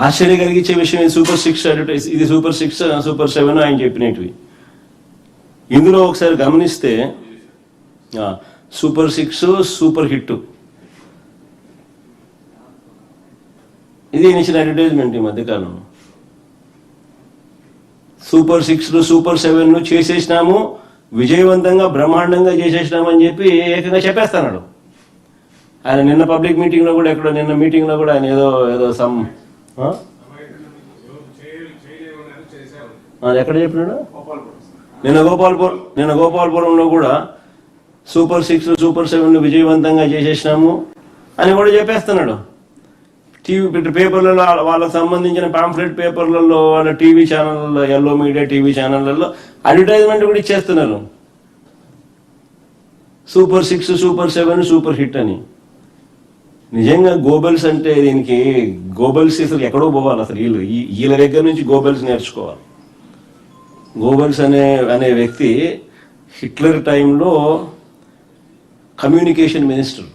ఆశ్చర్య కలిగించే విషయం ఇది సూపర్ 6 అడ్వర్టైజ్, ఇది సూపర్ 6 సూపర్ 7 ఆయన చెప్పినవి. ఇందులో ఒకసారి గమనిస్తే సూపర్ 6 సూపర్ హిట్ ఇది ఇచ్చిన అడ్వర్టైజ్మెంట్ ఈ మధ్యకాలంలో. సూపర్ 6 సూపర్ 7 చేసేసినాము, విజయవంతంగా బ్రహ్మాండంగా చేసేసినాము అని చెప్పి ఏకంగా చెప్పేస్తున్నాడు ఆయన. నిన్న పబ్లిక్ మీటింగ్లో కూడా నిన్న మీటింగ్లో కూడా ఆయన ఏదో సమ్ ఎక్కడ చెప్పినాడు, నిన్న గోపాలపురంలో కూడా సూపర్ 6 సూపర్ 7 విజయవంతంగా చేసేసినాము అని కూడా చెప్పేస్తున్నాడు. టీవీ పేపర్లలో వాళ్ళకు సంబంధించిన పాంఫ్లెట్ పేపర్లలో, వాళ్ళ టీవీ ఛానళ్ళలో, ఎల్లో మీడియా టీవీ ఛానళ్ళలో అడ్వర్టైజ్మెంట్ కూడా ఇచ్చేస్తున్నారు, సూపర్ 6 సూపర్ 7 సూపర్ హిట్ అని. నిజంగా గోబెల్స్ అంటే దీనికి గోబెల్స్ అసలు ఎక్కడో పోవాలి, అసలు వీళ్ళ దగ్గర నుంచి గోబెల్స్ నేర్చుకోవాలి. గోబెల్స్ అనే వ్యక్తి హిట్లర్ టైంలో కమ్యూనికేషన్ మినిస్టర్.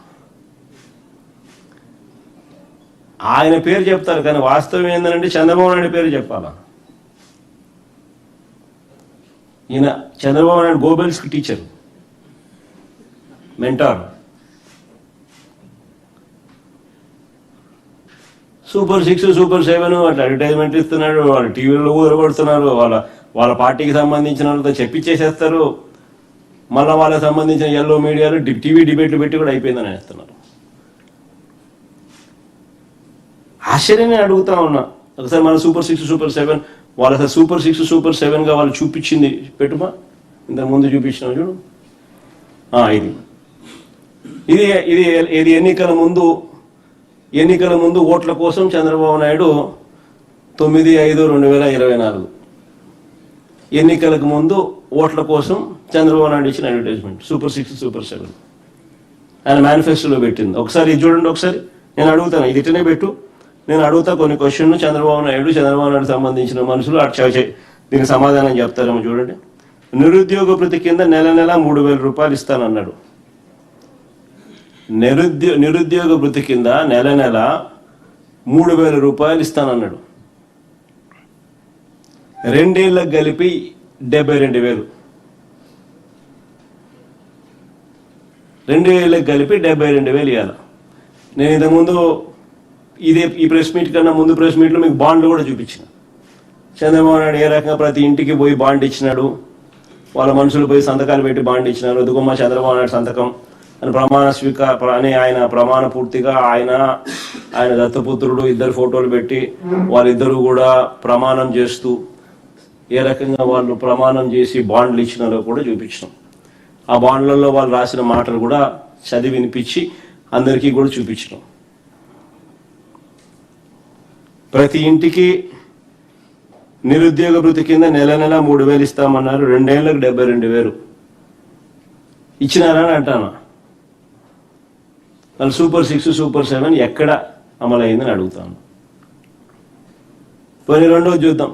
ఆయన పేరు చెప్తారు కానీ వాస్తవం ఏంటంటే చంద్రబాబు నాయుడు పేరు చెప్పాలా. ఈయన చంద్రబాబు నాయుడు గోబెల్స్కి టీచర్, మెంటార్. సూపర్ 6 సూపర్ 7 అట్లా అడ్వర్టైజ్మెంట్ ఇస్తున్నాడు, వాళ్ళ టీవీలో ఊరగొడుతున్నారు, వాళ్ళ పార్టీకి సంబంధించిన వాళ్ళతో చెప్పించేసేస్తారు. మళ్ళీ వాళ్ళకి సంబంధించిన ఎల్లో మీడియాలో టీవీ డిబేట్లు పెట్టి కూడా అయిపోయిందని అనేస్తున్నారు. ఆశ్చర్యాన్ని అడుగుతా ఉన్నా. ఒకసారి మన సూపర్ 6 సూపర్ 7 వాళ్ళ సూపర్ 6 సూపర్ 7గా వాళ్ళు చూపించింది పెట్టుమా, ఇంతకు ముందు చూపించినాం చూడు. ఇది ఇది ఇది ఎన్నికల ముందు ఓట్ల కోసం చంద్రబాబు నాయుడు 9/5/2024 ఎన్నికలకు ముందు ఓట్ల కోసం చంద్రబాబు నాయుడు ఇచ్చిన అడ్వర్టైజ్మెంట్ సూపర్ 6 సూపర్ 7 ఆయన మేనిఫెస్టోలో పెట్టింది. ఒకసారి ఇది చూడండి, ఒకసారి నేను అడుగుతాను, ఇది ఇట్లనే పెట్టు, నేను అడుగుతా కొన్ని క్వశ్చన్లు, చంద్రబాబు నాయుడు సంబంధించిన మనుషులు దీనికి సమాధానం చెప్తారేమో చూడండి. నిరుద్యోగ భృతి కింద నెల 3,000 రూపాయలు ఇస్తానన్నాడు. నిరుద్యోగ భృతి కింద నెల 3,000 రూపాయలు ఇస్తానన్నాడు. 2 ఏళ్ళకు కలిపి 72,000. 2 ఏళ్ళకి కలిపి 72,000 ఇవ్వాలి. నేను ఇంతకుముందు ఈ ప్రెస్ మీట్ కన్నా ముందు ప్రెస్ మీట్లో మీకు బాండ్లు కూడా చూపించిన. చంద్రబాబు నాయుడు ఏ రకంగా ప్రతి ఇంటికి పోయి బాండ్ ఇచ్చినాడు, వాళ్ళ మనుషులు పోయి సంతకాలు పెట్టి బాండ్ ఇచ్చినారు. ఎదుగుమ్మ చంద్రబాబు నాయుడు సంతకం అని ప్రమాణ స్వీకారం అని ఆయన ప్రమాణ పూర్తిగా ఆయన దత్తపుత్రుడు ఇద్దరు ఫోటోలు పెట్టి వాళ్ళిద్దరూ కూడా ప్రమాణం చేస్తూ ఏ రకంగా వాళ్ళు ప్రమాణం చేసి బాండ్లు ఇచ్చినారో కూడా చూపించినాం. ఆ బాండ్లలో వాళ్ళు రాసిన మాటలు కూడా చదివి వినిపించి అందరికీ కూడా చూపించినాం. ప్రతి ఇంటికి నిరుద్యోగ భృతి కింద నెల 3,000 ఇస్తామన్నారు. 2 ఏళ్ళకు 72,000 ఇచ్చినారని అంటాను. వాళ్ళు సూపర్ 6 సూపర్ 7 ఎక్కడ అమలైందని అడుగుతాను. పోనీ రెండోది చూద్దాం.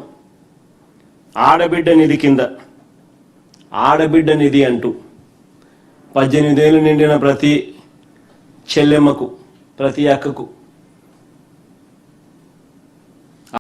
ఆడబిడ్డ నిధి కింద ఆడబిడ్డ నిధి అంటూ 18 ఏళ్ళు నిండిన ప్రతి చెల్లెమ్మకు, ప్రతి అక్కకు